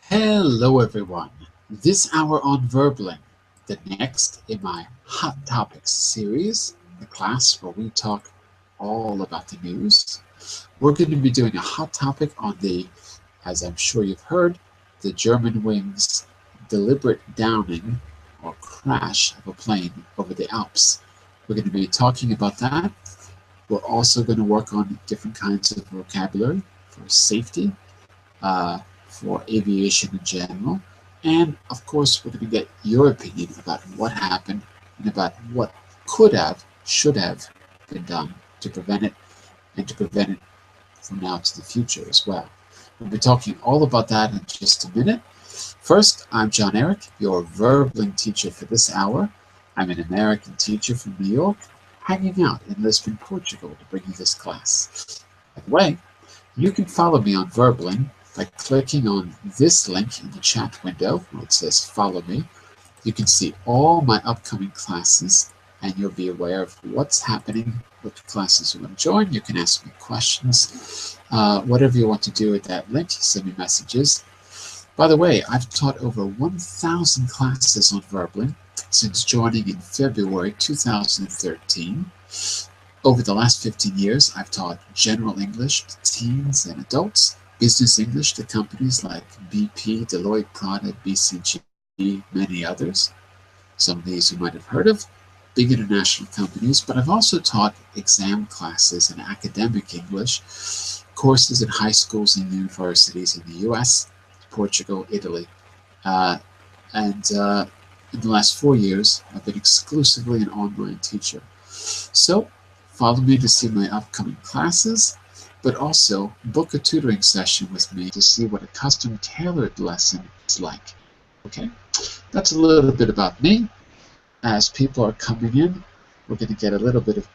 Hello everyone. This hour on Verbling, the next in my Hot Topics series, the class where we talk all about the news. We're going to be doing a hot topic on as I'm sure you've heard, the Germanwings deliberate downing or crash of a plane over the Alps. We're going to be talking about that. We're also going to work on different kinds of vocabulary for safety, uh, for aviation in general. And of course, we're going to get your opinion about what happened and about what could have, should have been done to prevent it and to prevent it from now to the future as well. We'll be talking all about that in just a minute. First, I'm John Eric, your Verbling teacher for this hour. I'm an American teacher from New York, hanging out in Lisbon, Portugal to bring you this class. By the way, you can follow me on Verbling by clicking on this link in the chat window where it says follow me. You can see all my upcoming classes and you'll be aware of what's happening, what classes you want to join. You can ask me questions, whatever you want to do with that link, send me messages. By the way, I've taught over 1,000 classes on Verbling since joining in February 2013. Over the last 15 years, I've taught general English to teens and adults, business English to companies like BP, Deloitte, Prada, BCG, many others. Some of these you might have heard of, big international companies, but I've also taught exam classes in academic English, courses in high schools and universities in the US, Portugal, Italy. And in the last 4 years, I've been exclusively an online teacher. So follow me to see my upcoming classes, but also book a tutoring session with me to see what a custom tailored lesson is like. Okay? That's a little bit about me. As people are coming in, we're going to get a little bit of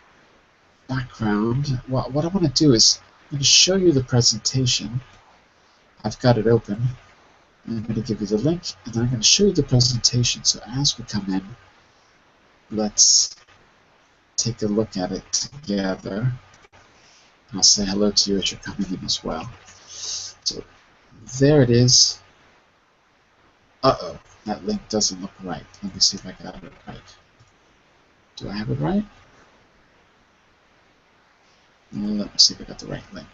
background. What I want to do is I'm going to show you the presentation. I've got it open. And I'm going to give you the link, and then I'm going to show you the presentation. So as we come in, let's take a look at it together. I'll say hello to you as you're coming in as well. So there it is. Uh-oh, that link doesn't look right. Let me see if I got it right. Do I have it right? Let me see if I got the right link.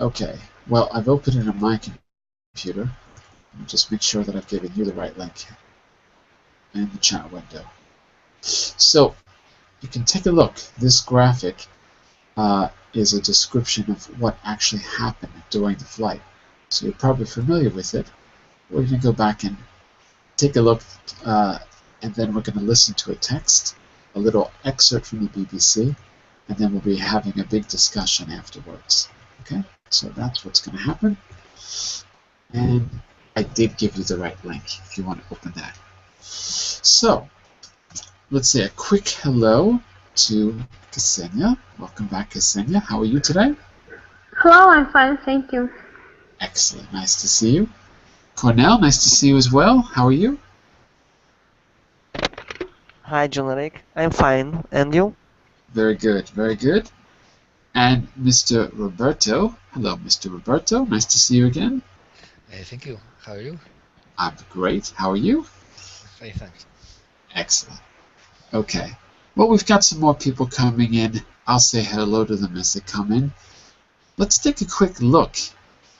Okay, well, I've opened it on my computer. Just make sure that I've given you the right link in the chat window. So you can take a look. This graphic is a description of what actually happened during the flight. So you're probably familiar with it. We're going to go back and take a look, and then we're going to listen to a text, a little excerpt from the BBC, and then we'll be having a big discussion afterwards. Okay, so that's what's going to happen. And I did give you the right link if you want to open that. So let's say a quick hello to Ksenia. Welcome back, Ksenia. How are you today? Hello, I'm fine, thank you. Excellent. Nice to see you. Cornell, nice to see you as well. How are you? Hi, John Eric. I'm fine. And you? Very good, very good. And Mr. Roberto. Hello, Mr. Roberto. Nice to see you again. Thank you. How are you? I'm great. How are you? Fine, thanks. Excellent. Okay. Well, we've got some more people coming in. I'll say hello to them as they come in. Let's take a quick look.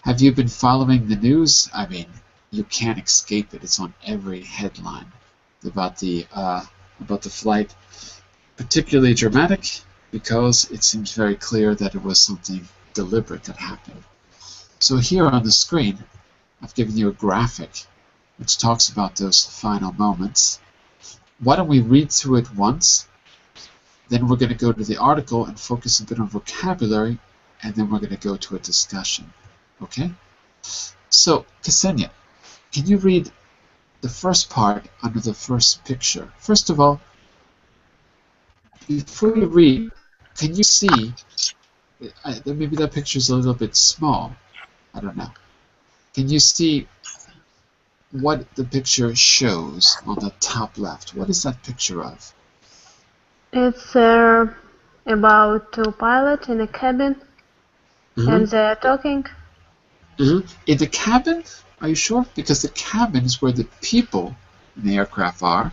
Have you been following the news? I mean, you can't escape it. It's on every headline about the flight. Particularly dramatic because it seems very clear that it was something deliberate that happened. So here on the screen, I've given you a graphic which talks about those final moments. Why don't we read through it once, then we're going to go to the article and focus a bit on vocabulary, and then we're going to go to a discussion. Okay? So, Ksenia, can you read the first part under the first picture? First of all, before you read, can you see, maybe that picture is a little bit small, I don't know. Can you see what the picture shows on the top left? What is that picture of? It's about two pilots in a cabin, and they're talking. In the cabin? Are you sure? Because the cabin is where the people in the aircraft are.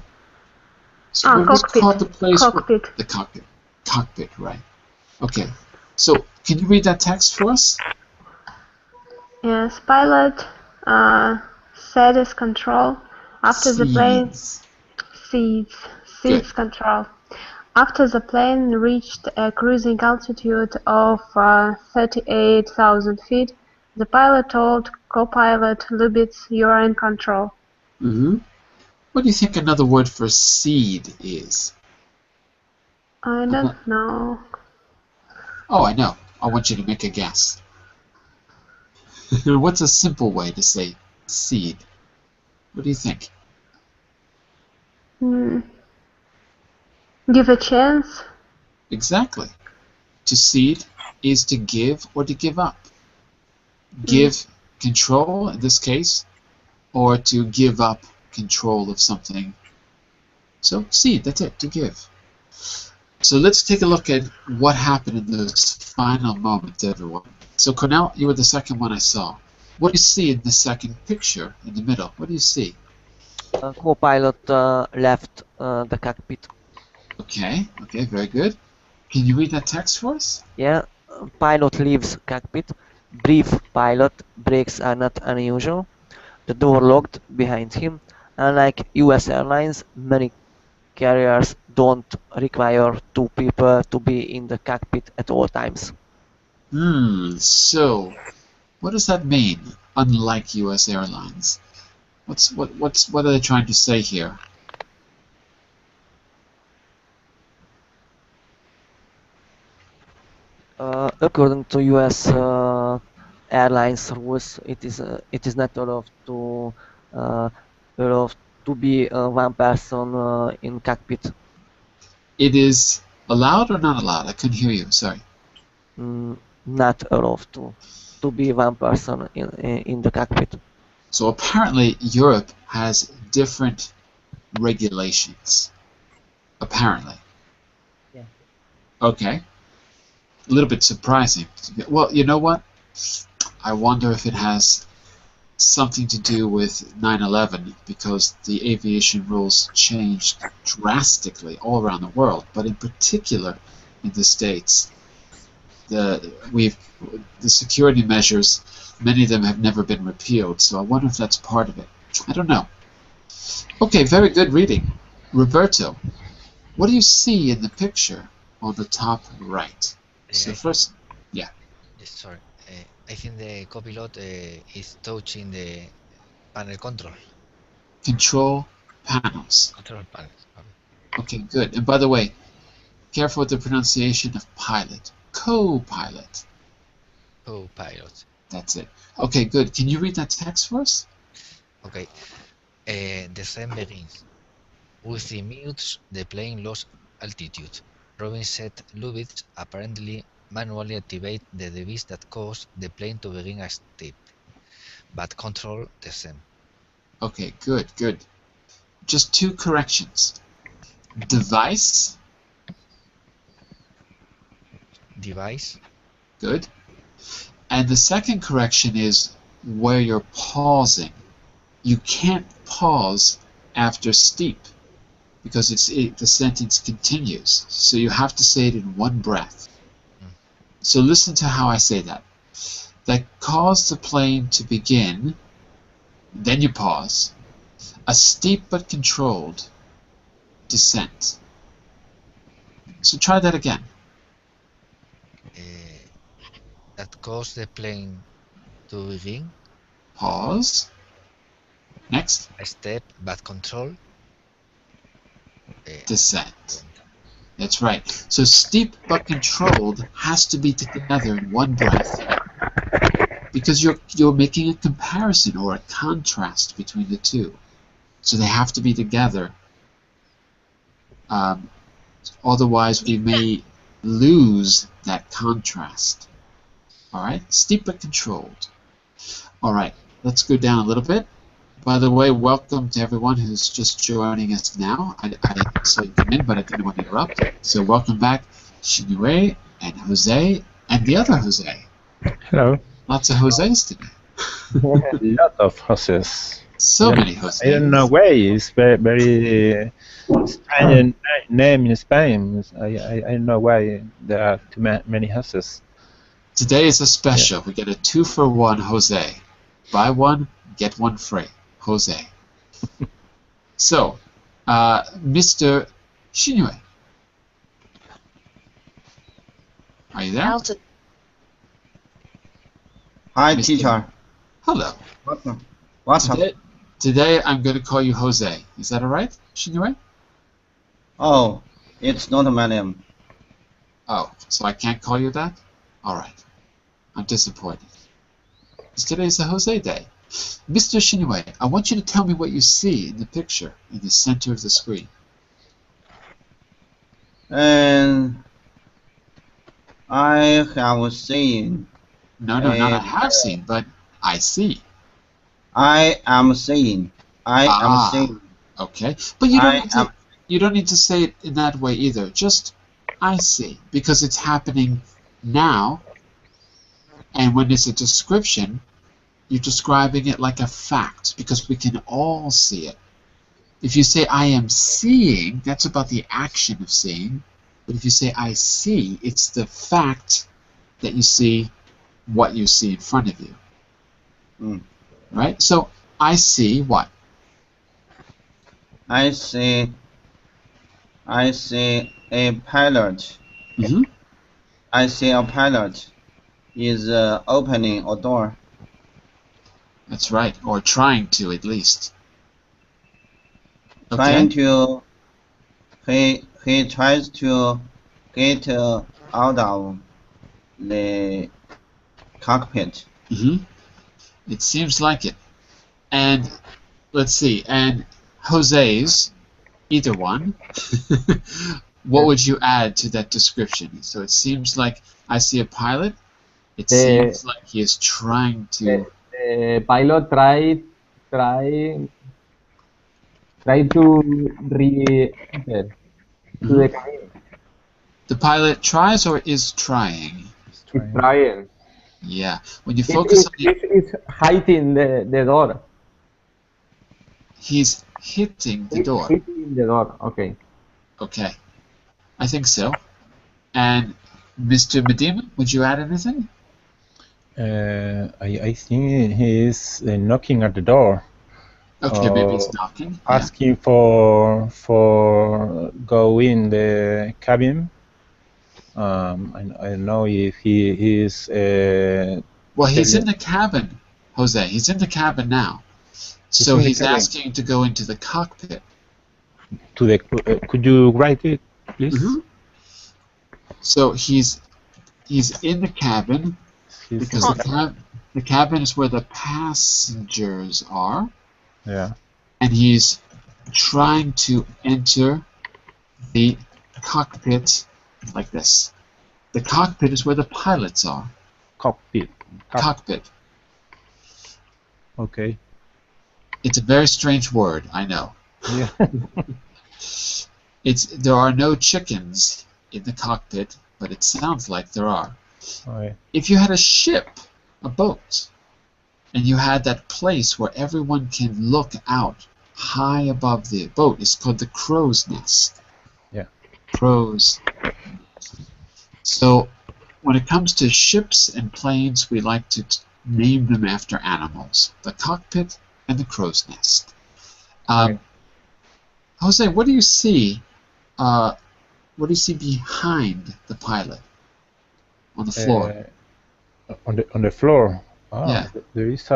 So what was Cockpit. called the place Cockpit. where the cockpit? Cockpit, right? Okay. So can you read that text for us? Yes, pilot seizes control after the plane Seeds. seizes control. After the plane reached a cruising altitude of 38,000 feet, the pilot told co-pilot Lubitz, "You are in control." What do you think another word for seed is? I don't know. Oh, I know. I want you to make a guess. What's a simple way to say seed? What do you think? Give a chance. Exactly. To cede is to give or to give up. Give control, in this case, or to give up control of something. So cede, that's it, to give. So let's take a look at what happened in those final moments, everyone. So Cornell, you were the second one I saw. What do you see in the second picture in the middle? What do you see? Co-pilot left the cockpit. Okay, very good. Can you read that text for us? Yeah, pilot leaves cockpit. Brief pilot brakes are not unusual. The door locked behind him. Unlike US airlines, many carriers don't require two people to be in the cockpit at all times. So what does that mean? Unlike US airlines. What are they trying to say here? According to US airlines rules, it is not allowed to be one person in cockpit. It is allowed or not allowed? I couldn't hear you. Sorry. Not allowed to be one person in the cockpit. So apparently Europe has different regulations. Apparently. Yeah. Okay. A little bit surprising. Well, you know what? I wonder if it has something to do with 9/11, because the aviation rules changed drastically all around the world, but in particular in the States. The security measures, many of them have never been repealed, so I wonder if that's part of it. I don't know. Okay, very good reading. Roberto, what do you see in the picture on the top right? So first, yeah. Sorry. I think the copilot is touching the panel control. Control panels. Control panels. Okay, good. And by the way, careful with the pronunciation of pilot. Co-pilot. Co-pilot. That's it. Okay, good. Can you read that text for us? Okay. The scene begins. Within minutes, the plane lost altitude. Robin said Lubitz apparently manually activated the device that caused the plane to begin a steep, but control the same. Okay, good. Just two corrections. Device. Good. And the second correction is where you're pausing. You can't pause after steep, because the sentence continues. So you have to say it in one breath. So listen to how I say that. That caused the plane to begin, then you pause, a steep but controlled descent. So try that again. That caused the plane to begin. Pause. Next. A step but control. Descent. That's right. So steep but controlled has to be together in one breath, because you're making a comparison or a contrast between the two. So they have to be together. Otherwise, we may lose that contrast. All right, steep but controlled. All right, let's go down a little bit. By the way, welcome to everyone who's just joining us now. I saw you come in, but I didn't want to interrupt. So welcome back, Shinue and Jose and the other Jose. Hello. Lots of Jose's today. Lot of horses. So many Jose. I don't know why. It's very Spanish name in Spain. I don't know why there are too many horses. Today is a special. We get a 2-for-1 Jose. Buy one, get one free. Jose. So, Mr. Shinue. Are you there? Hi, Mr. teacher. Hello. What's up? Today I'm going to call you Jose. Is that alright, Shinue? Oh, it's not my name. Oh, so I can't call you that? Alright. I'm disappointed. Today's a Jose day. Mr. Shinue, I want you to tell me what you see in the picture in the center of the screen. And I have seen. No, not I have seen, but I see. I am seeing. I am seeing. Okay, but you don't need to say it in that way either. Just I see, because it's happening now, and when it's a description, you're describing it like a fact, because we can all see it. If you say I am seeing, that's about the action of seeing, but if you say I see, it's the fact that you see what you see in front of you. Right? So I see what? I see a pilot. Mm-hmm. I see a pilot is opening a door. That's right, or trying to at least. Trying to. He tries to get out of the cockpit. Mm-hmm. It seems like it. And let's see, and Jose's, either one, what would you add to that description? So it seems like I see a pilot. It seems like he is trying to. The pilot try to re-enter to the cabin. The pilot tries or is trying? He's trying. Yeah. When you focus on He's hitting the door. He's hitting the door. Hitting the door. Okay. Okay. I think so. And Mr. Medina, would you add anything? I think he is knocking at the door. Okay, maybe he's knocking. Asking for go in the cabin. I don't know if he is. Well, he's in the cabin, Jose. He's in the cabin now. So he's asking to go into the cockpit. To the. Could you write it, please? Mm-hmm. So he's in the cabin because the cabin is where the passengers are. Yeah. And he's trying to enter the cockpit like this. The cockpit is where the pilots are. Cockpit. Cockpit. Okay. It's a very strange word, I know. Yeah. There are no chickens in the cockpit, but it sounds like there are. Okay. If you had a ship, a boat, and you had that place where everyone can look out high above the boat, it's called the crow's nest. Yeah. Crow's nest. So when it comes to ships and planes, we like to name them after animals. The cockpit and the crow's nest. Okay. Jose, what do you see? What do you see behind the pilot on the floor? On the floor. Oh, yeah. There is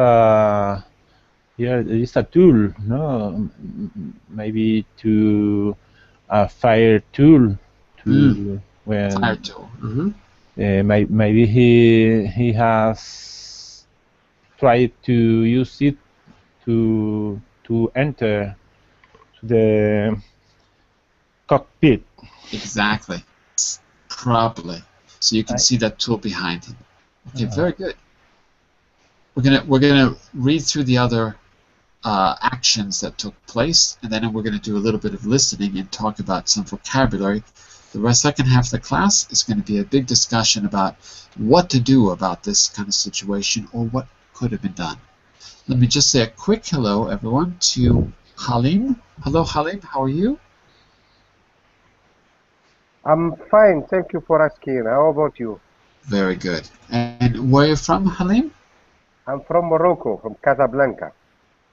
a tool. No, maybe a fire tool. When fire tool. Mm-hmm. Maybe he has tried to use it to enter the cockpit. Exactly. Probably. So you can see that tool behind him. Okay, very good. We're gonna read through the other actions that took place, and then we're gonna do a little bit of listening and talk about some vocabulary. The second half of the class is going to be a big discussion about what to do about this kind of situation, or what could have been done. Let me just say a quick hello, everyone, to Halim. Hello, Halim. How are you? I'm fine, thank you for asking. How about you? Very good. And where are you from, Halim? I'm from Morocco, from Casablanca.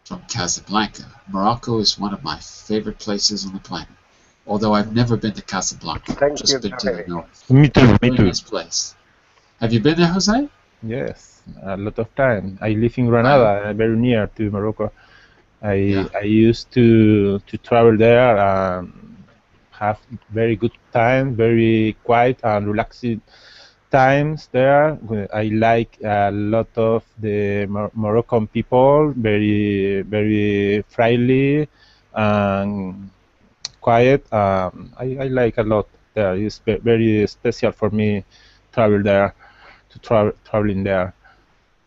From Casablanca. Morocco is one of my favorite places on the planet. Although I've never been to Casablanca. Thank Just you, been to the Joey. north. Me too. Me Very too. nice place. Have you been there, Jose? Yes, a lot of time. I live in Granada, very near to Morocco. I used to travel there and have very good time, very quiet and relaxing times there. I like a lot of the Moroccan people, very friendly and quiet. I like a lot there. It's very special for me travel there, traveling there.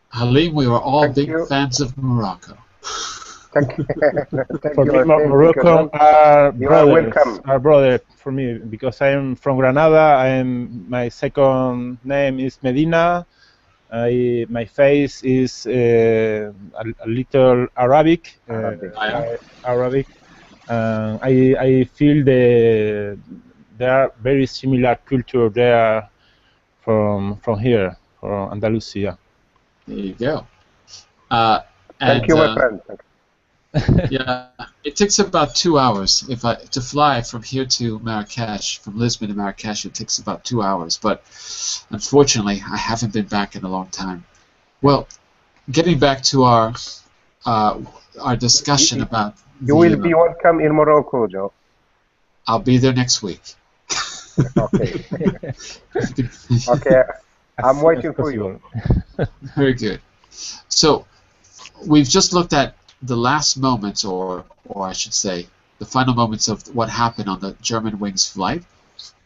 Halim, we were all Thank big you. fans of Morocco. Thank you. Thank For you, me, Hussein, Moroccan because are you are brothers. welcome. Are brother for me because I'm from Granada. My second name is Medina. My face is a little Arabic. Arabic. I feel there are very similar culture there from here, from Andalusia. There you go. Thank you, my friend. Yeah, it takes about 2 hours to fly from here to Marrakesh, from Lisbon to Marrakesh. It takes about 2 hours, but unfortunately, I haven't been back in a long time. Well, getting back to our discussion about you will be welcome in Morocco, Joe. I'll be there next week. Okay. Okay, I'm waiting for you. Very good. So, we've just looked at the last moments, or I should say, the final moments of what happened on the German Wings flight.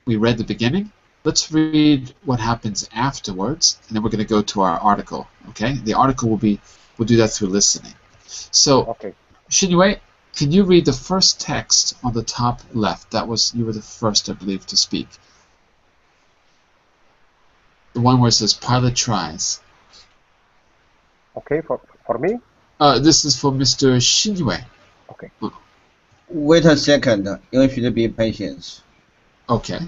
We read the beginning. Let's read what happens afterwards, and then we're going to go to our article. Okay? The article we'll do that through listening. So, okay. Shinue, can you read the first text on the top left? You were the first, I believe, to speak. The one where it says pilot tries. Okay, for me? This is for Mr. Shinue. Okay. Wait a second. You should be patient. Okay.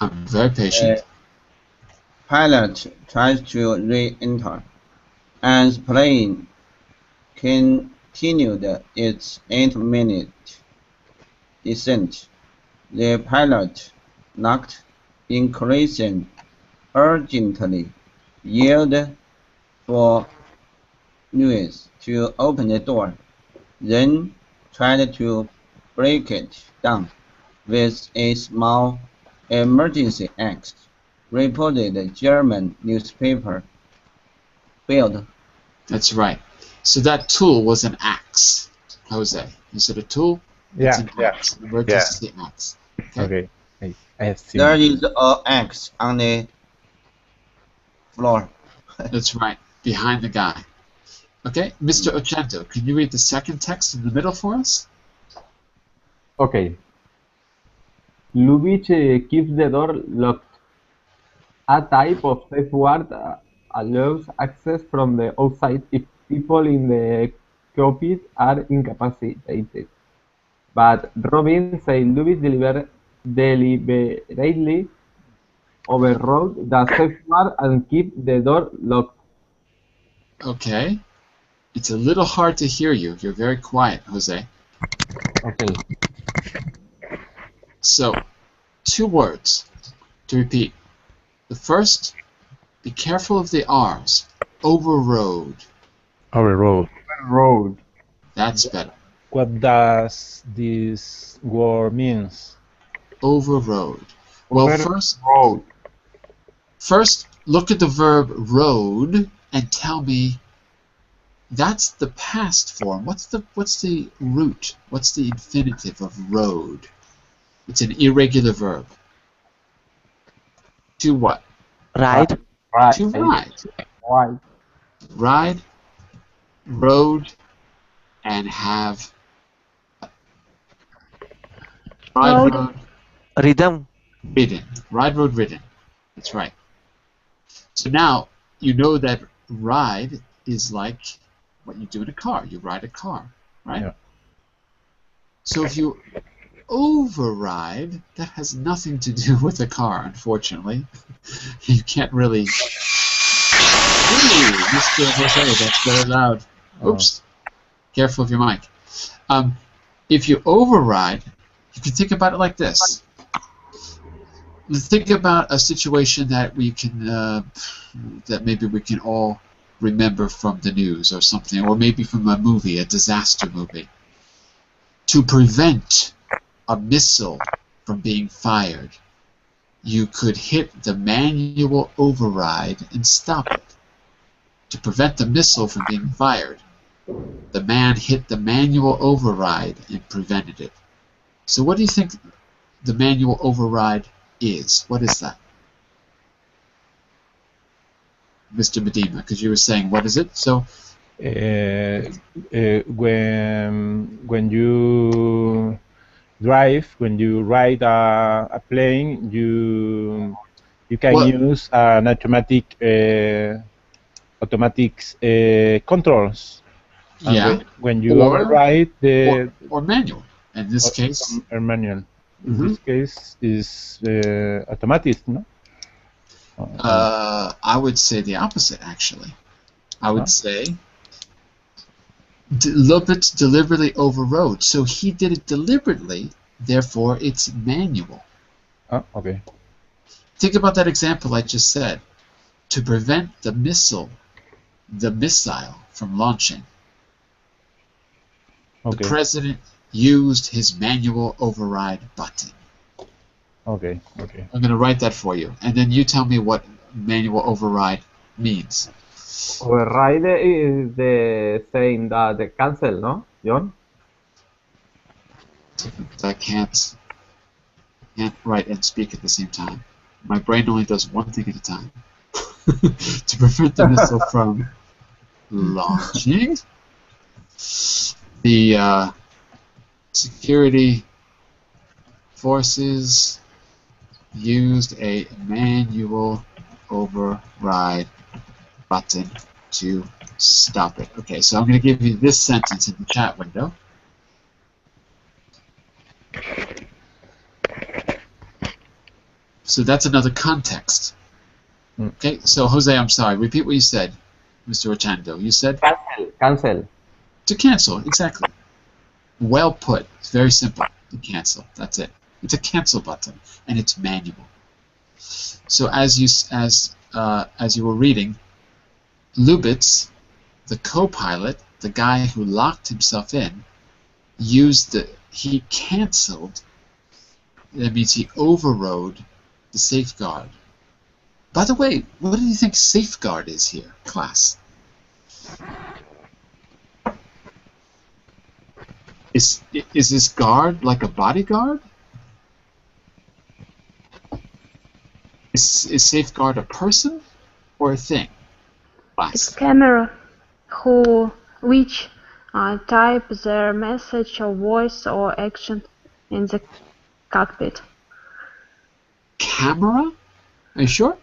I'm very patient. Pilot tries to re-enter, and plane continued its 8-minute descent. The pilot knocked, increasing urgently, yelled for Lewis to open the door, then tried to break it down with a small emergency axe, reported the German newspaper. Failed. That's right. So that tool was an axe, Jose. Is it a tool? It's an axe. Emergency axe. Okay. I have seen There is an axe on the floor. That's right, behind the guy. Okay, Mr. Ochento, can you read the second text in the middle for us? Okay. Lubitsch keeps the door locked. A type of safeguard allows access from the outside if people in the cockpit are incapacitated. But Robin said Lubitsch deliberately overrode the safeguard and kept the door locked. Okay. It's a little hard to hear you. You're very quiet, Jose. Okay. So, 2 words to repeat. The first, be careful of the R's. Overrode. Overrode. Road. That's better. What does this word means? Overrode. Well, first, look at the verb rode and tell me. That's the past form. What's the root? What's the infinitive of rode? It's an irregular verb. To what? Ride. To ride. Right. Ride, rode, and have. Ride, rode, Rhythm. ridden. Ride, rode, ridden. That's right. So now you know that ride is like what you do in a car. You ride a car, right? Yeah. So if you override, that has nothing to do with a car, unfortunately. You can't really... Ooh, Mr. Jose, that's very loud. Oops. Careful of your mic. If you override, you can think about it like this. Think about a situation that we can, that maybe we can all remember from the news or something, or maybe from a movie, a disaster movie. To prevent a missile from being fired, you could hit the manual override and stop it. To prevent the missile from being fired, the man hit the manual override and prevented it. So what do you think the manual override is? What is that? Mr. Medina, because you were saying, what is it? So when you drive, when you ride a plane, you can use an automatic controls. Yeah. And when you override or manual. In this case, or manual. In this case, is automatic, no? I would say the opposite, actually. I would say Lubitz deliberately overrode. So he did it deliberately, therefore it's manual. Oh, okay. Think about that example I just said. To prevent the missile from launching, the president used his manual override button. Okay. I'm going to write that for you, and then you tell me what manual override means. Override is the saying that the cancel, no, John? I can't write and speak at the same time. My brain only does one thing at a time. To prevent the missile from launching, the security forces used a manual override button to stop it. Okay, so I'm going to give you this sentence in the chat window. So that's another context. Okay, so Jose, I'm sorry. Repeat what you said, Mr. Ochando. You said? Cancel. To cancel, exactly. Well put. It's very simple. To cancel. That's it. It's a cancel button, and it's manual. So as you were reading, Lubitz, the co-pilot, the guy who locked himself in, he canceled. That means he overrode the safeguard. By the way, what do you think safeguard is here, class? Is this guard like a bodyguard? Is safeguard a person or a thing? Class. It's camera which type their message or voice or action in the cockpit. Camera? Are you sure?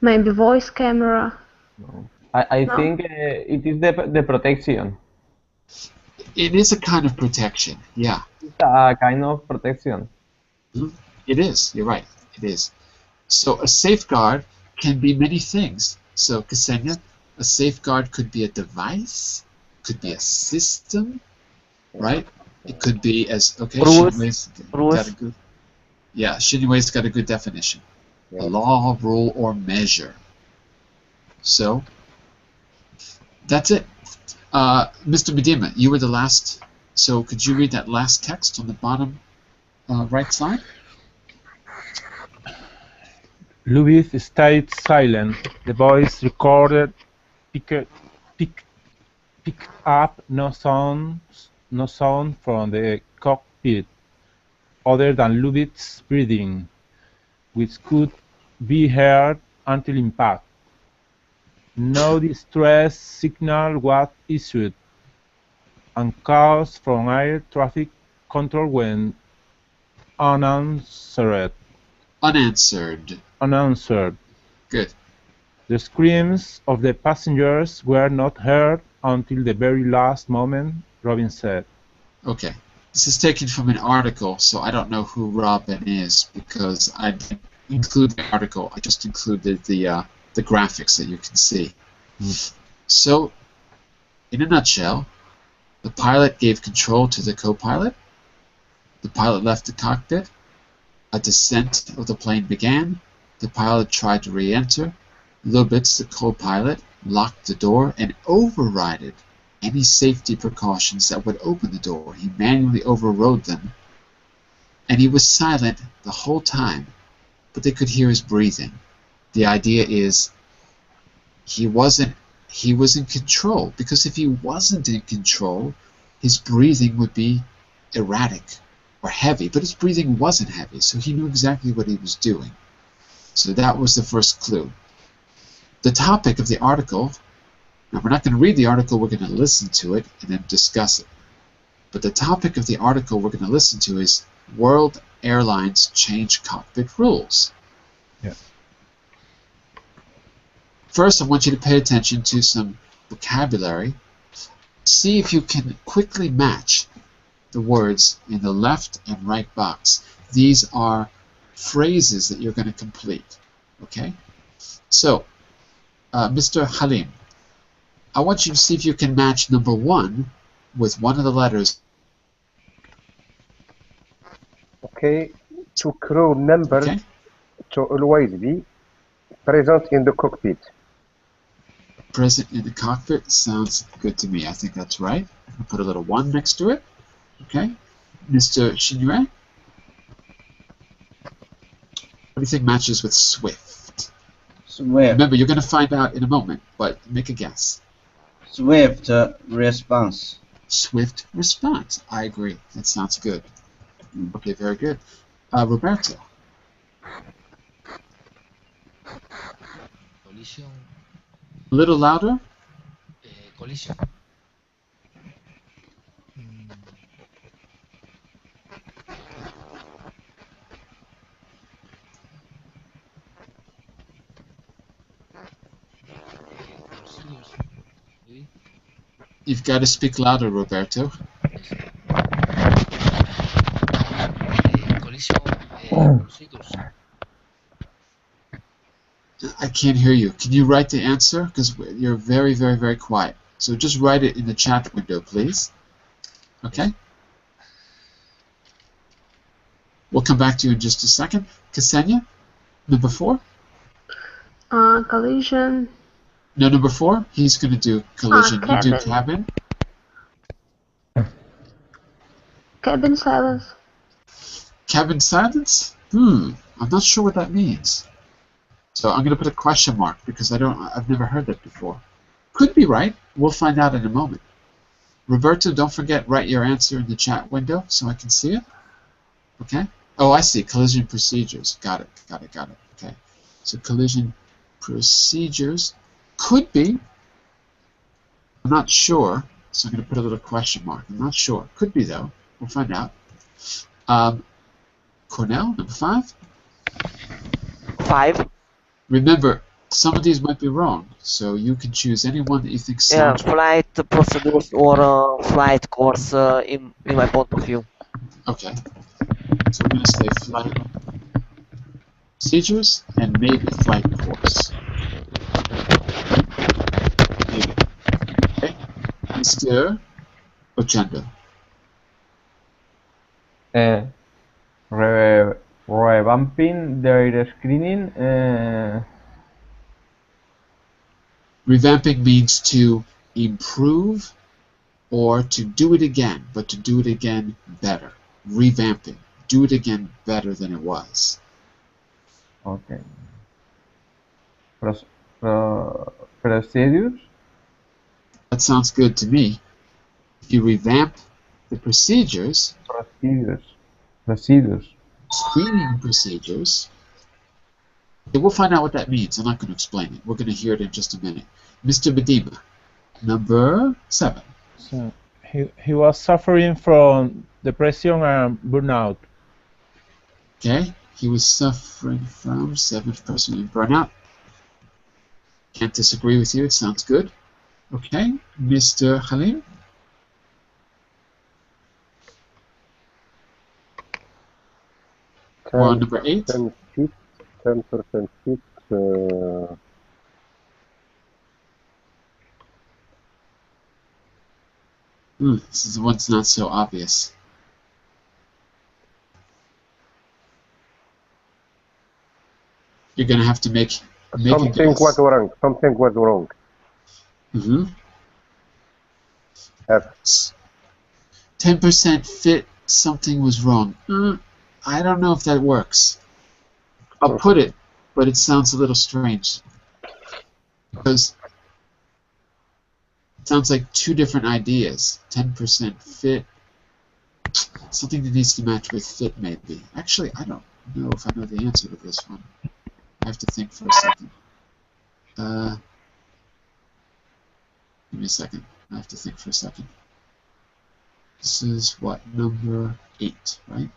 Maybe voice camera. No. I think it is the protection. It is a kind of protection, yeah. It's a kind of protection. It is, you're right, it is. So a safeguard can be many things. So, Ksenia, a safeguard could be a device, could be a system, right? It could be as, okay, Shinwei's got a good, yeah, Shinwei's got a good definition. A law, rule, or measure. So, that's it. Mr. Medina, you were the last, so could you read that last text on the bottom right side? Lubitz stayed silent. The voice recorded picked up no sound from the cockpit other than Lubitz's breathing, which could be heard until impact. No distress signal was issued, and calls from air traffic control went unanswered. Unanswered. Unanswered. Good. The screams of the passengers were not heard until the very last moment, Robin said. Okay. This is taken from an article, so I don't know who Robin is because I didn't include the article. I just included the graphics that you can see. So, in a nutshell, the pilot gave control to the co-pilot. The pilot left the cockpit. A descent of the plane began. The pilot tried to re-enter. Lubitz, the co-pilot, locked the door and overrided any safety precautions that would open the door. He manually overrode them, and he was silent the whole time, but they could hear his breathing. The idea is he was in control, because if he wasn't in control, his breathing would be erratic or heavy, but his breathing wasn't heavy, so he knew exactly what he was doing. So that was the first clue. The topic of the article, now we're not going to read the article, we're going to listen to it and then discuss it. But the topic of the article we're going to listen to is World Airlines Change Cockpit Rules. Yeah. First, I want you to pay attention to some vocabulary. See if you can quickly match the words in the left and right box. These are phrases that you're going to complete. Okay? So, Mr. Halim, I want you to see if you can match number 1 with one of the letters. Okay, to crew members Okay? to always be present in the cockpit. Present in the cockpit sounds good to me. I think that's right. I'll put a little 1 next to it. Okay? Mr. Shinue? What do you think matches with swift? Swift. Remember, you're going to find out in a moment, but make a guess. Swift response. Swift response. I agree. That sounds good. Okay, very good. Roberto? Collision. A little louder? Collision. You've got to speak louder, Roberto. Collision procedures. I can't hear you. Can you write the answer? Because you're very, very, very quiet. So just write it in the chat window, please. Okay? We'll come back to you in just a second. Ksenia, number 4? Collision. No, number 4? He's going to do collision. You do Cabin. cabin. Cabin silence. Cabin silence? I'm not sure what that means. So I'm going to put a question mark because I've never heard that before. Could be right. We'll find out in a moment. Roberto, don't forget, write your answer in the chat window so I can see it. Okay? Oh, I see. Collision procedures. Got it. Okay. So collision procedures could be. I'm not sure. So I'm going to put a little question mark. I'm not sure. Could be, though. We'll find out. Cornell, number 5. 5. Remember, some of these might be wrong, so you can choose any one that you think sounds right. Flight procedures or flight course in my point of view. Okay. So we're going to say flight procedures and maybe flight course. Maybe. Okay. Mr. Ochendo. Revamping their screening. Revamping means to improve or to do it again, but to do it again better. Revamping. Do it again better than it was. Okay. Procedures. That sounds good to me. If you revamp the procedures, screening procedures, okay, we'll find out what that means. I'm not going to explain it. We're going to hear it in just a minute. Mr. Medina, number 7. So he was suffering from depression and burnout. Okay, he was suffering from 7th person in burnout. Can't disagree with you. It sounds good. Okay, Mr. Khalil? We're on number 8. 10% fit. 10% fit. This is the one that's not so obvious. You're going to have to make a Something guess. was wrong. Something was wrong. F. 10% fit, something was wrong. I don't know if that works. I'll put it, but it sounds a little strange. Because it sounds like two different ideas. 10% fit. Something that needs to match with fit, maybe. Actually, I don't know if I know the answer to this one. I have to think for a second. Give me a second. I have to think for a second. This is what? Number 8, right?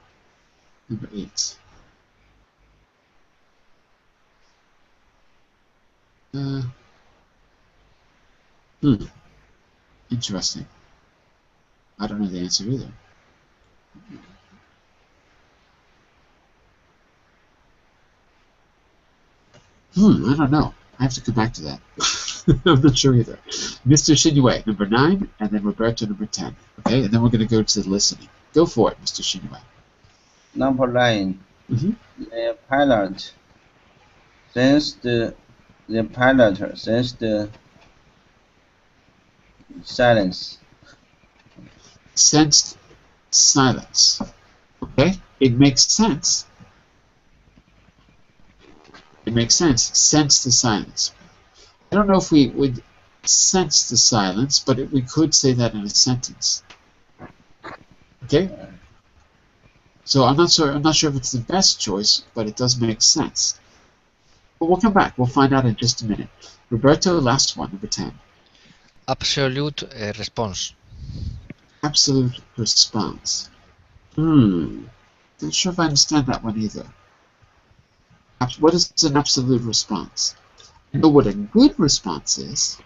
Number 8. Interesting. I don't know the answer either. I don't know. I have to come back to that. I'm not sure either. Mr. Shinue, number 9, and then Roberto, number 10. Okay, and then we're going to go to the listening. Go for it, Mr. Shinue. Number 9. The pilot sensed the silence. Sensed silence. Okay, it makes sense. It makes sense. Sense the silence. I don't know if we would sense the silence, but we could say that in a sentence. Okay? So I'm not sure if it's the best choice, but it does make sense. But we'll come back. We'll find out in just a minute. Roberto, last one, number 10. Absolute response. Absolute response. Not sure if I understand that one either. What is an absolute response? I know what a good response is,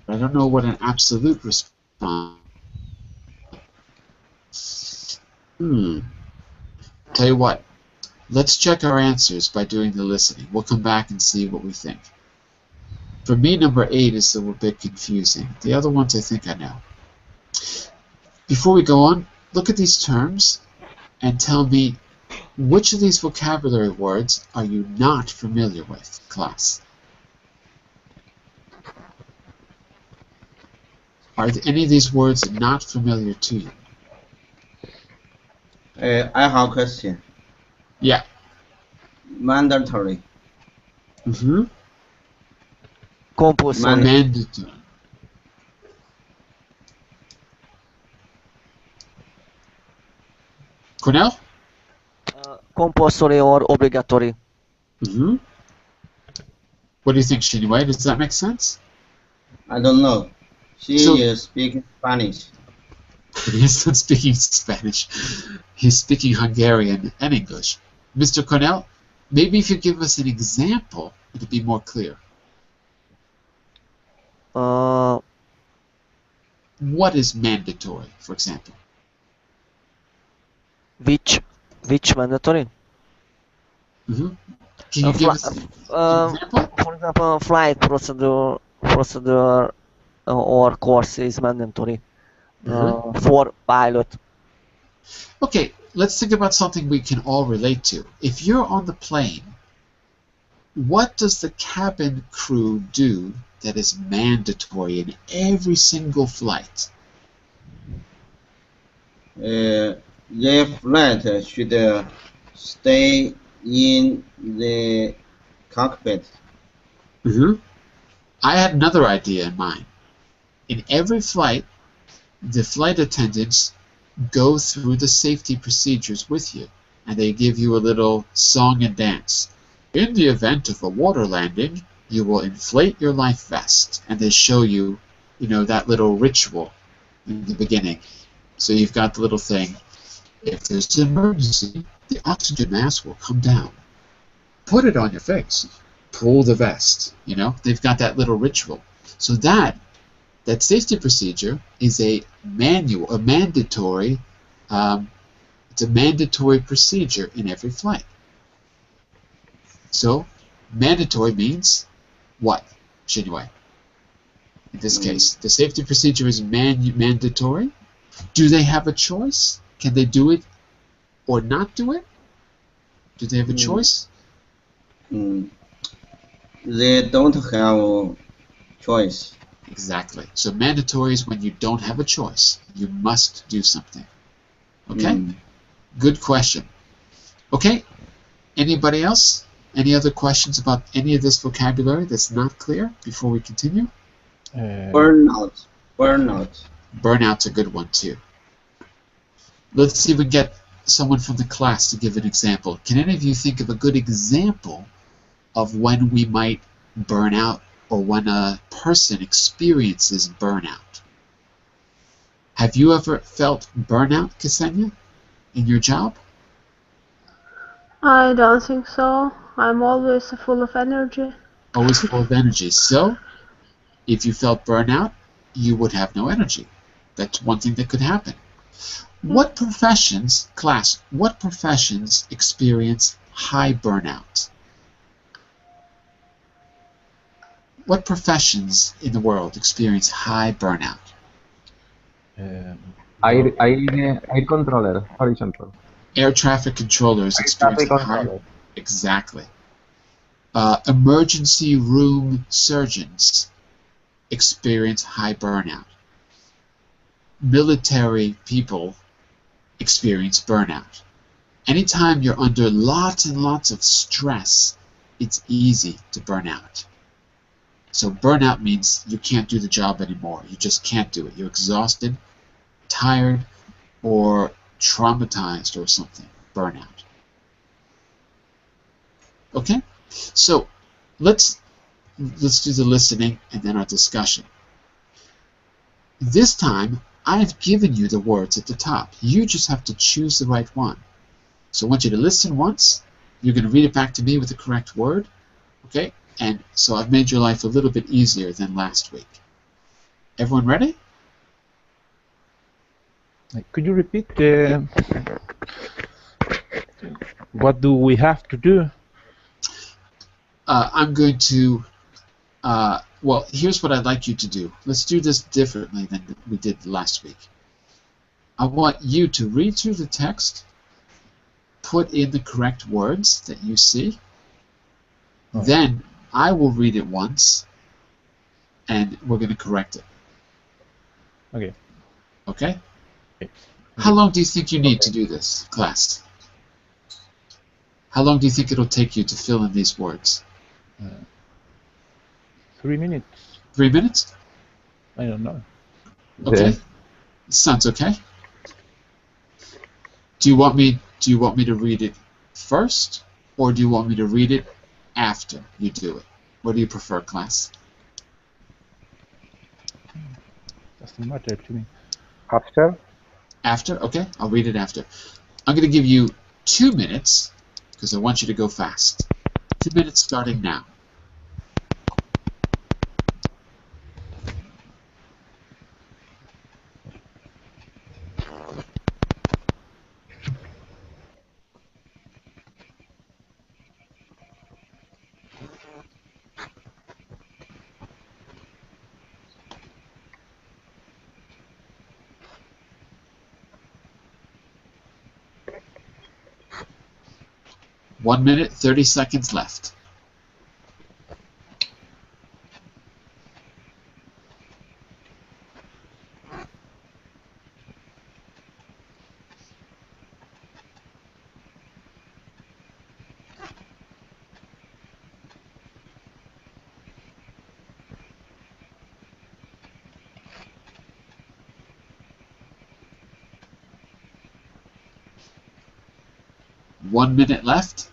but I don't know what an absolute response is. Tell you what, let's check our answers by doing the listening. We'll come back and see what we think. For me, number 8 is a little bit confusing. The other ones I think I know. Before we go on, look at these terms and tell me which of these vocabulary words are you not familiar with, class? Are any of these words not familiar to you? I have a question. Yeah. Mandatory. Compulsory. Mandatory. Cornell? Compulsory or obligatory. What do you think, Shinue? Does that make sense? I don't know. She is speaking Spanish. He's not speaking Spanish. He's speaking Hungarian and English. Mr. Cornell, maybe if you give us an example, it'd be more clear. What is mandatory, for example? Which mandatory? Can you give us an example? For example, flight procedure or course is mandatory for pilot. Okay, let's think about something we can all relate to. If you're on the plane, what does the cabin crew do that is mandatory in every single flight? The flight should stay in the cockpit. I had another idea in mind. In every flight, the flight attendants go through the safety procedures with you, and they give you a little song and dance. In the event of a water landing, you will inflate your life vest, and they show you, that little ritual in the beginning. So you've got the little thing. If there's an emergency, the oxygen mask will come down. Put it on your face. pull the vest. You know, they've got that little ritual. So that safety procedure is a mandatory. It's a mandatory procedure in every flight. So mandatory means what, Shinwei? In this case, the safety procedure is mandatory. Do they have a choice? Can they do it or not do it? Do they have a choice? They don't have choice. Exactly. So mandatory is when you don't have a choice. You must do something. Okay? Good question. Okay, anybody else? Any other questions about any of this vocabulary that's not clear before we continue? Burnout. Burnout's a good one too. Let's see if we can get someone from the class to give an example. Can any of you think of a good example of when we might burn out or when a person experiences burnout? Have you ever felt burnout, Ksenia, in your job? I don't think so. I'm always full of energy. Always full of energy. So, if you felt burnout, you would have no energy. That's one thing that could happen. What professions, class, what professions experience high burnout? What professions in the world experience high burnout? Air controller, for example. Air traffic controllers experience high. Exactly. Emergency room surgeons experience high burnout. Military people experience burnout. Anytime you're under lots and lots of stress, it's easy to burn out. So burnout means you can't do the job anymore. You just can't do it. You're exhausted, tired, or traumatized or something. Burnout. Okay? So let's do the listening and then our discussion. This time, I've given you the words at the top. You just have to choose the right one. So I want you to listen once. You're going to read it back to me with the correct word. Okay? And so I've made your life a little bit easier than last week. Everyone ready? Could you repeat what do we have to do? I'm going to, well, here's what I'd like you to do. Let's do this differently than we did last week. I want you to read through the text, put in the correct words that you see. Then I will read it once, and we're going to correct it. Okay. Okay? How long do you think you need to do this, class? How long do you think it'll take you to fill in these words? 3 minutes. 3 minutes? I don't know. Okay. Sounds okay. Do you want me to read it first, or do you want me to read it after you do it? What do you prefer, class? Doesn't matter to me. After? After? Okay, I'll read it after. I'm going to give you 2 minutes, because I want you to go fast. 2 minutes starting now. One minute, 30 seconds left. One minute left.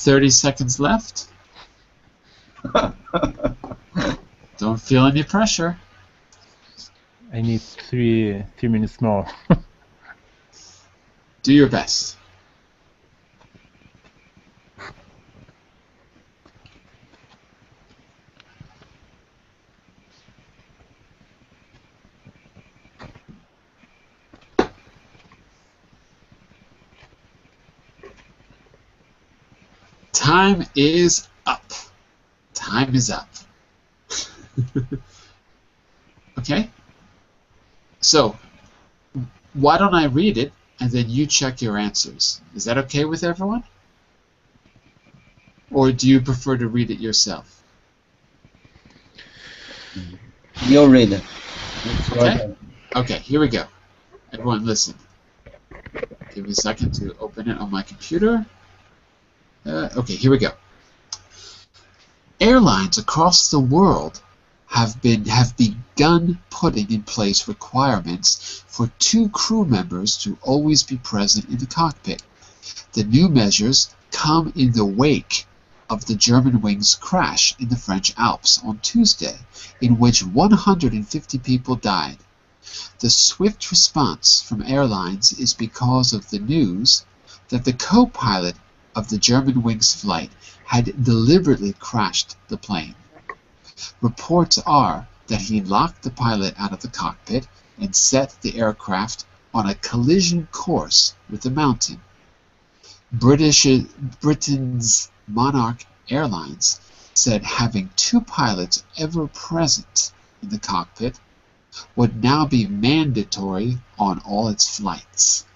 30 seconds left. Don't feel any pressure. I need 3 minutes more. Do your best. Time is up. Time is up. Okay? So, why don't I read it and then you check your answers? Is that okay with everyone? Or do you prefer to read it yourself? You read it. Okay? Okay, here we go. Everyone listen. Give me a second to open it on my computer. Okay, here we go. Airlines across the world have begun putting in place requirements for 2 crew members to always be present in the cockpit. The new measures come in the wake of the Germanwings crash in the French Alps on Tuesday, in which 150 people died. The swift response from airlines is because of the news that the co-pilot of the Germanwings flight had deliberately crashed the plane. Reports are that he locked the pilot out of the cockpit and set the aircraft on a collision course with the mountain. Britain's Monarch Airlines said having 2 pilots ever present in the cockpit would now be mandatory on all its flights.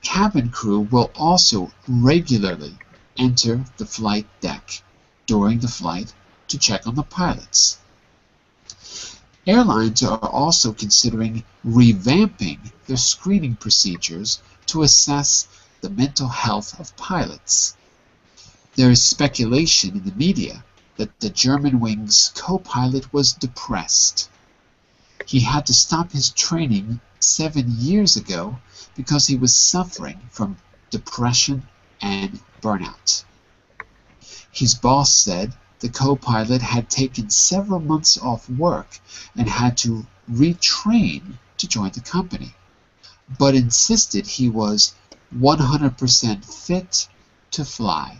Cabin crew will also regularly enter the flight deck during the flight to check on the pilots. Airlines are also considering revamping their screening procedures to assess the mental health of pilots. There is speculation in the media that the Germanwings co-pilot was depressed. He had to stop his training 7 years ago because he was suffering from depression and burnout. His boss said the co-pilot had taken several months off work and had to retrain to join the company, but insisted he was 100% fit to fly.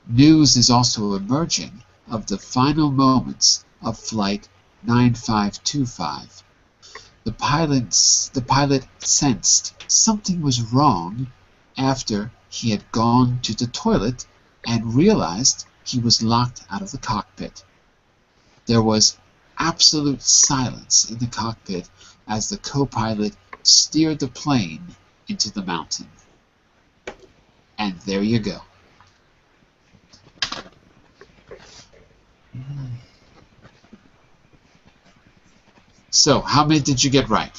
News is also emerging of the final moments of Flight 9525. The pilot sensed something was wrong after he had gone to the toilet and realized he was locked out of the cockpit. There was absolute silence in the cockpit as the co-pilot steered the plane into the mountain. And there you go. So, how many did you get right?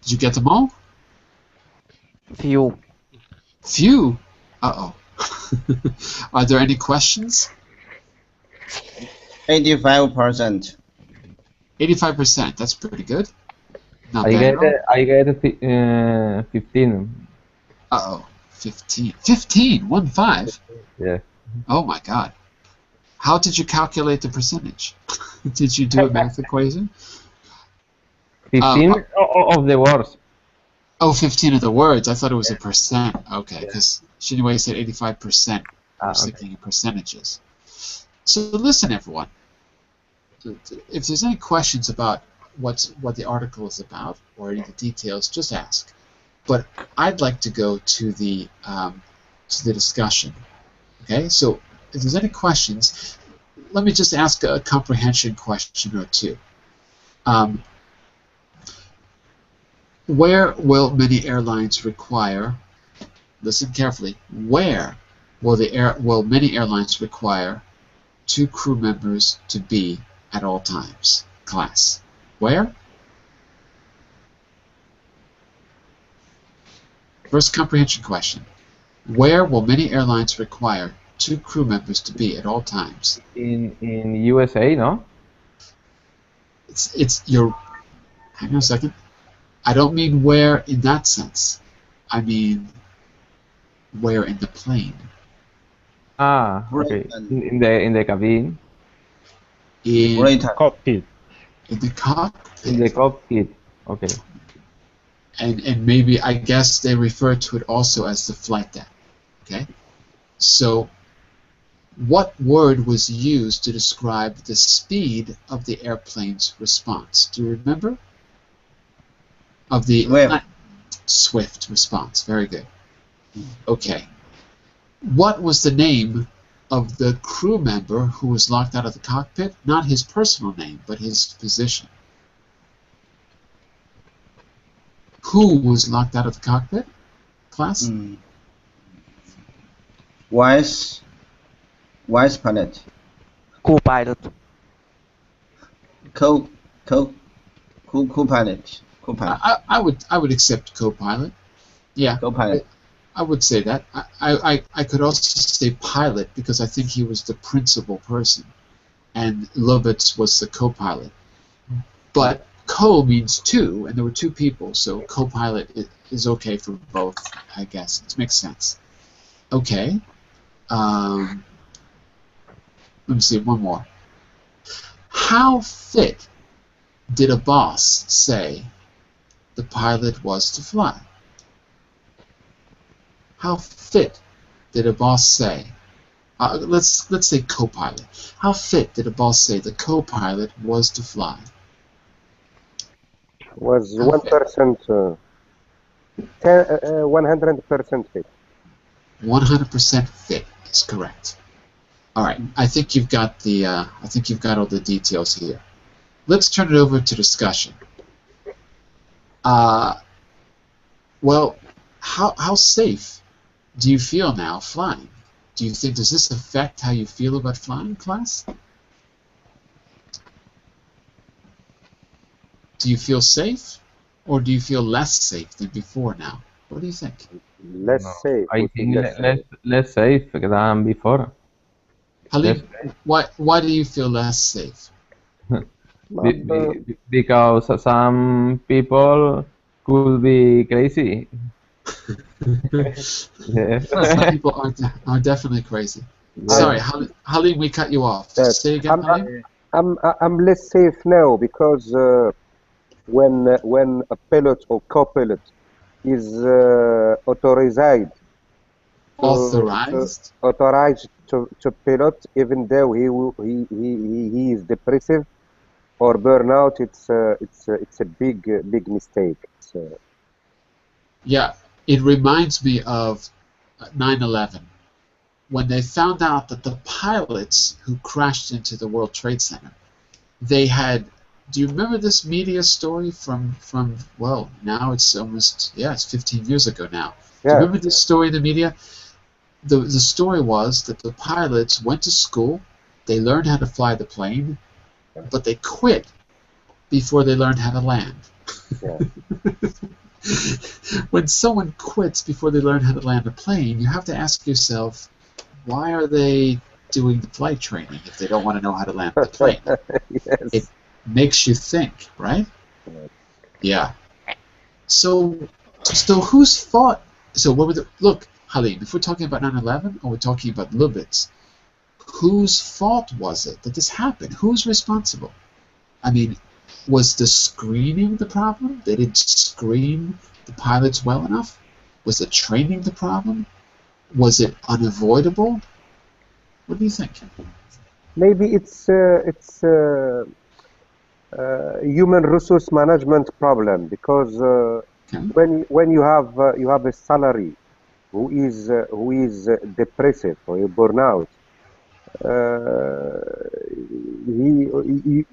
Did you get them all? Few. Few? Uh-oh. Are there any questions? 85%. 85%, that's pretty good. Not bad at all. I get 15. Uh-oh, 15. 15? 1-5? Yeah. Oh my god. How did you calculate the percentage? Did you do a math equation? 15 of the words. Oh, 15 of the words. I thought it was a percent. Okay, because Shinwei said 85%. I was thinking in percentages. So listen, everyone. If there's any questions about what the article is about or any of the details, just ask. But I'd like to go to the discussion. Okay, so if there's any questions, let me just ask a comprehension question or two. Where will many airlines require? Listen carefully. Where will many airlines require 2 crew members to be at all times? Class. Where? First comprehension question. Where will many airlines require 2 crew members to be at all times? In USA, no? It's your. Hang on a second. I don't mean where in that sense. I mean Where in the plane? Okay. In the cabin. In Cockpit. in the cockpit. In the cockpit. Okay. And maybe I guess they refer to it also as the flight deck. Okay, so what word was used to describe the speed of the airplane's response? Do you remember? Of the swift response. Very good. Okay. What was the name of the crew member who was locked out of the cockpit? Not his personal name, but his position. Who was locked out of the cockpit? Class? Vice pilot. Co-pilot. Co-pilot. I would accept co-pilot. Yeah. Co-pilot. I would say that. I could also say pilot because I think he was the principal person, and Lubitz was the co-pilot. But co means two, and there were two people, so co-pilot is okay for both, I guess. It makes sense. Okay. Let me see, one more. How fit did a boss say the pilot was to fly? How fit did a boss say? Let's say co-pilot. How fit did a boss say the co-pilot was to fly? Was 1%, 100% fit. 100% fit is correct. All right, I think you've got the. I think you've got all the details here. Let's turn it over to discussion. Well, how safe do you feel now flying? Do you think, does this affect how you feel about flying, class? Do you feel safe, or do you feel less safe than before now? What do you think? Less safe. I think less safe than before. Halim, why do you feel less safe? Because some people could be crazy. Yeah. Some people are definitely crazy. Yeah. Sorry, Halim, we cut you off. Yes. Say again, Halim? I'm less safe now because when a pilot or co-pilot is authorized to pilot, even though he is depressive or burnout, it's a big mistake. Yeah, it reminds me of 9/11 when they found out that the pilots who crashed into the World Trade Center, they had. Do you remember this media story from well, now it's almost, it's 15 years ago now. Yeah. Do you remember this story in the media? The story was that the pilots went to school, they learned how to fly the plane, but they quit before they learned how to land. Yeah. When someone quits before they learn how to land a plane, you have to ask yourself, why are they doing the flight training if they don't want to know how to land the plane? Yes. It makes you think, right? Yeah. So whose fault? So what were look, Halim, if we're talking about 9/11 or we're talking about Lubitz, whose fault was it that this happened? Who's responsible? I mean, was the screening the problem? They didn't screen the pilots well enough? Was the training the problem? Was it unavoidable? What do you think? Maybe it's human resource management problem, because when you have a salary who is depressive or burnout, he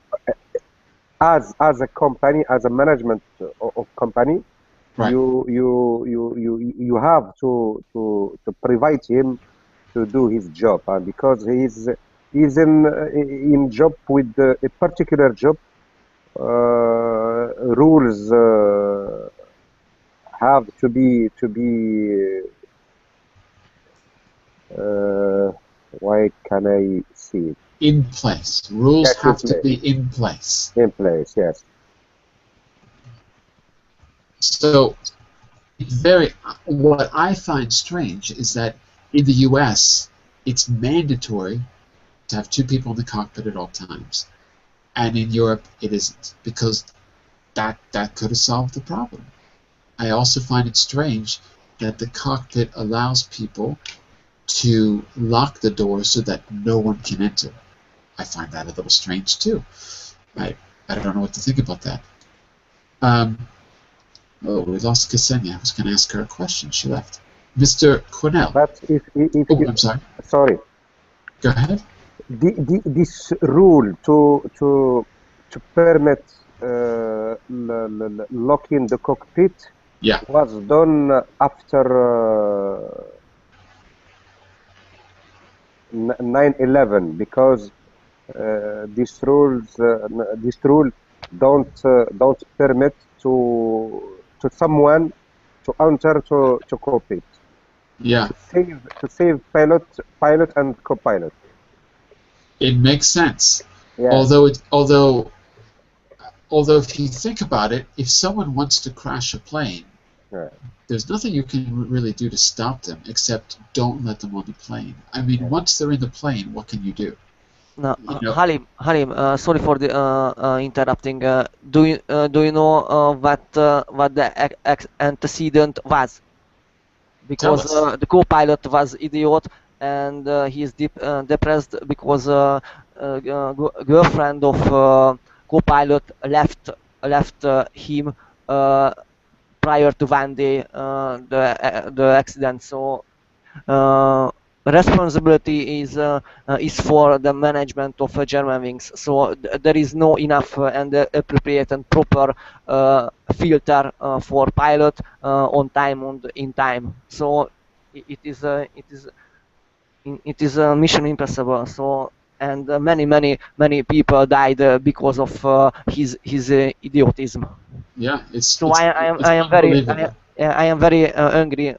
as a company, as a management of company, right. you have to provide him to do his job, because he's in job with a particular job. Rules have to be why can I see it? In place. Rules have to be in place. In place, yes. So it's very. What I find strange is that in the U.S. it's mandatory to have two people in the cockpit at all times, and in Europe it isn't, because that could have solved the problem. I also find it strange that the cockpit allows people to lock the door so that no one can enter. I find that a little strange too. I don't know what to think about that. Oh, we lost Ksenia. I was going to ask her a question. She left. Mr. Cornell. But if oh, you, I'm sorry. Sorry. Go ahead. This rule to permit locking the cockpit was done after 9/11, because this rule don't permit to someone to enter to cockpit. Yeah. To save pilot and co-pilot. It makes sense. Yeah. Although if you think about it, if someone wants to crash a plane, there's nothing you can really do to stop them except don't let them on the plane. I mean, once they're in the plane, what can you do? No, Halim, sorry for the interrupting. Do you know what the antecedent was? Because the co-pilot was idiot, and he is depressed because girlfriend of co-pilot left him prior to one day the accident. So responsibility is for the management of Germanwings. So there is no enough and appropriate and proper filter for pilot on time and in time. So it is mission impossible. So and many people died because of his idiotism. Yeah, I am very angry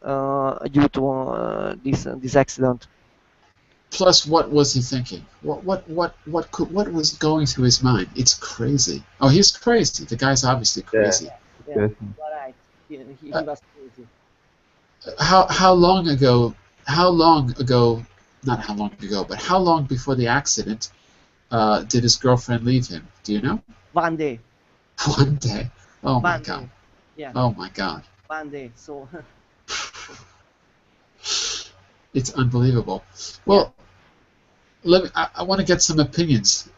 due to this accident. Plus, what was he thinking? What was going through his mind? It's crazy. Oh, he's crazy. The guy's obviously crazy. Yeah, right. He was crazy. How long ago? Not how long ago, but how long before the accident did his girlfriend leave him? Do you know? One day. One day. Oh my God. Yeah. Oh my God. One day. So. It's unbelievable. Well, I want to get some opinions.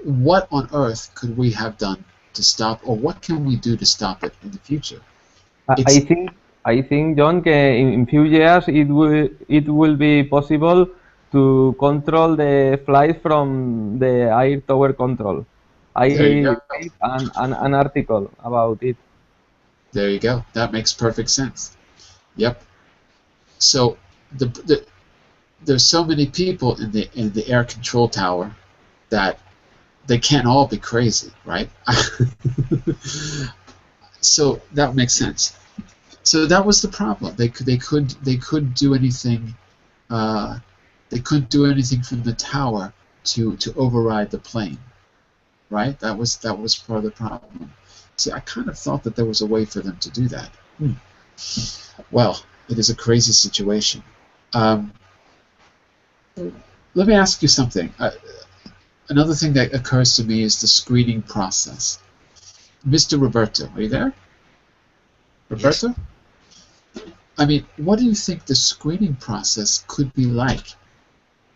What on earth could we have done to stop, or what can we do to stop it in the future? I think, John, in few years it will be possible to control the flight from the air tower control. I read an article about it. There you go. That makes perfect sense. Yep. So there's so many people in the air control tower that they can't all be crazy, right? So that makes sense. So that was the problem. They couldn't do anything. They couldn't do anything from the tower to override the plane, right? That was part of the problem. See, I kind of thought that there was a way for them to do that. Well, it is a crazy situation. Let me ask you something. Another thing that occurs to me is the screening process. Mr. Roberto, are you there? Roberto? Yes. I mean, what do you think the screening process could be like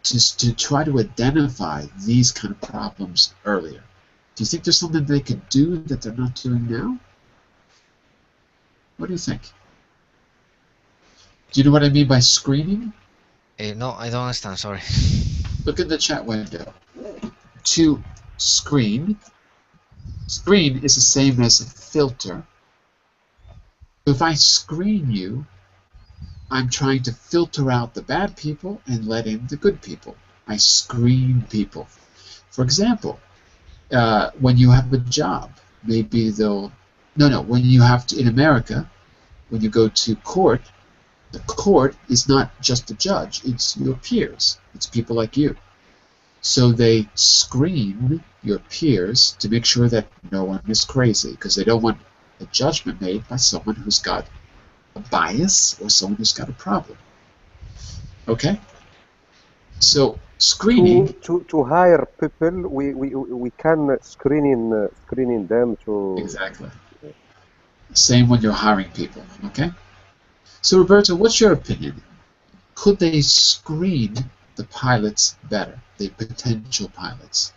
to try to identify these kind of problems earlier? Do you think there's something they could do that they're not doing now? What do you think? Do you know what I mean by screening? No, I don't understand, sorry. Look at the chat window. To screen is the same as filter. If I screen you, I'm trying to filter out the bad people and let in the good people. I screen people. For example, when you have a job, maybe they'll... No, when you have to, in America, when you go to court, the court is not just the judge, it's your peers. It's people like you. So they screen your peers to make sure that no one is crazy, because they don't want a judgment made by someone who's got a bias or someone who's got a problem. Okay? So screening to hire people, we can screening them to exactly. Same when you're hiring people. Okay? So Roberto, what's your opinion? Could they screen the pilots better, the potential pilots?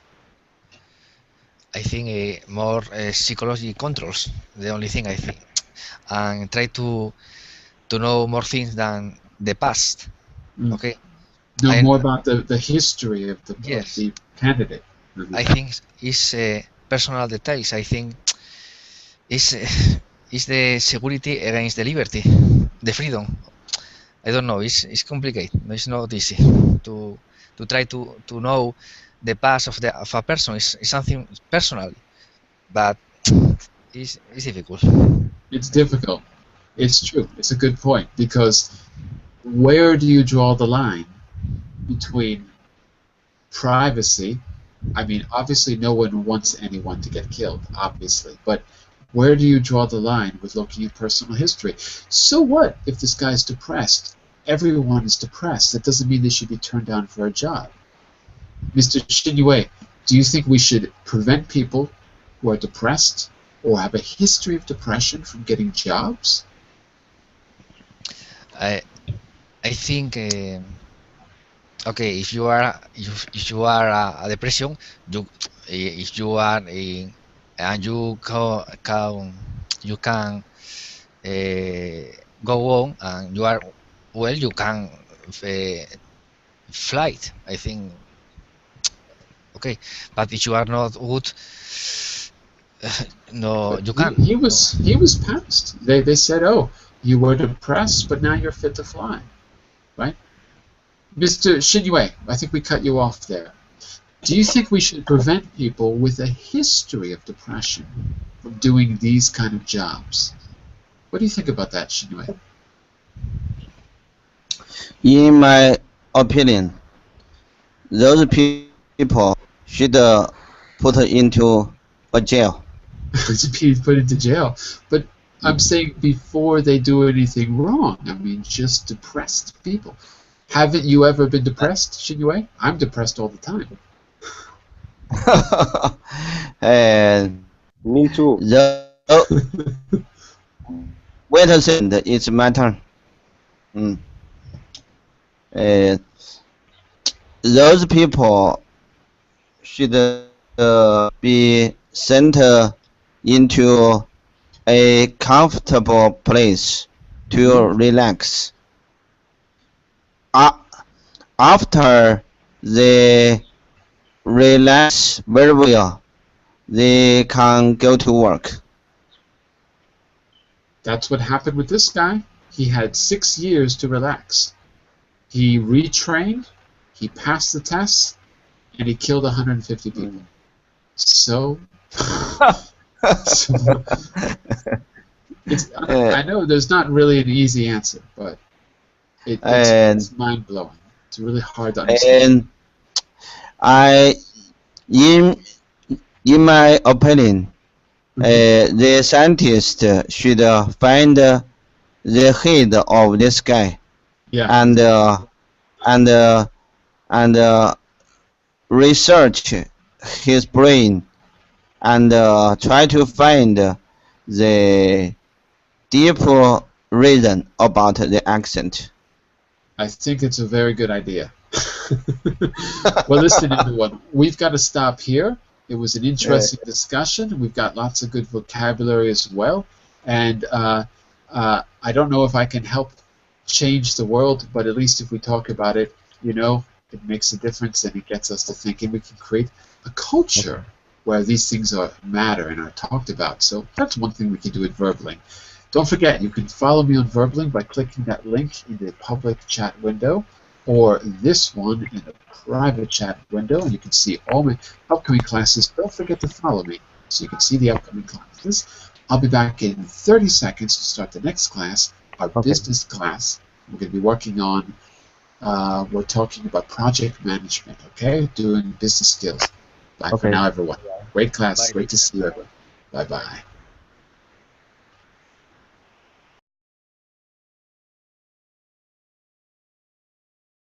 I think more psychology controls. The only thing I think, and try to know more things than the past. Okay. Know more about the history of the candidate. I think it's personal details. I think it's the security against the liberty, the freedom. I don't know. It's complicated. It's not easy to try to know the past of a person. It's something personal, but it's difficult. It's difficult. It's true. It's a good point, because where do you draw the line between privacy? I mean, obviously no one wants anyone to get killed, obviously, but where do you draw the line with looking at personal history? So what if this guy's depressed? Everyone is depressed. That doesn't mean they should be turned down for a job. Mr. Shinyue, do you think we should prevent people who are depressed or have a history of depression from getting jobs? I think okay, if you are a depression, if you are and you can go on and you are well, you can flight. I think okay, but if you are not good, no, But you can't. He was passed. They said, oh, you were depressed, but now you're fit to fly, right? Mr. Shinyue, I think we cut you off there. Do you think we should prevent people with a history of depression from doing these kind of jobs? What do you think about that, Shinyue? In my opinion, those people should put into a jail. Put into jail. But I'm saying before they do anything wrong. I mean, just depressed people. Haven't you ever been depressed, Shinyue? I'm depressed all the time. And me too. Wait a second, it's my turn. Those people should be sent into a comfortable place to relax. After they relax very well, they can go to work. That's what happened with this guy. He had 6 years to relax. He retrained, he passed the test, and he killed 150 people. So, I know there's not really an easy answer, but it's mind-blowing. It's really hard to understand. And in my opinion, the scientist should find the head of this guy, and research his brain and try to find the deeper reason about the accent. I think it's a very good idea. Well, listen, everyone, we've got to stop here. It was an interesting discussion. We've got lots of good vocabulary as well. And I don't know if I can help change the world, but at least if we talk about it, you know, it makes a difference and it gets us to thinking. We can create a culture where these things matter and are talked about. So that's one thing we can do at Verbling. Don't forget, you can follow me on Verbling by clicking that link in the public chat window, or this one in the private chat window, and you can see all my upcoming classes. Don't forget to follow me so you can see the upcoming classes. I'll be back in 30 seconds to start the next class, our business class. We're going to be working on, we're talking about project management, okay? Doing business skills. Bye for now, everyone. Great class. Great to see you, everyone. Bye-bye.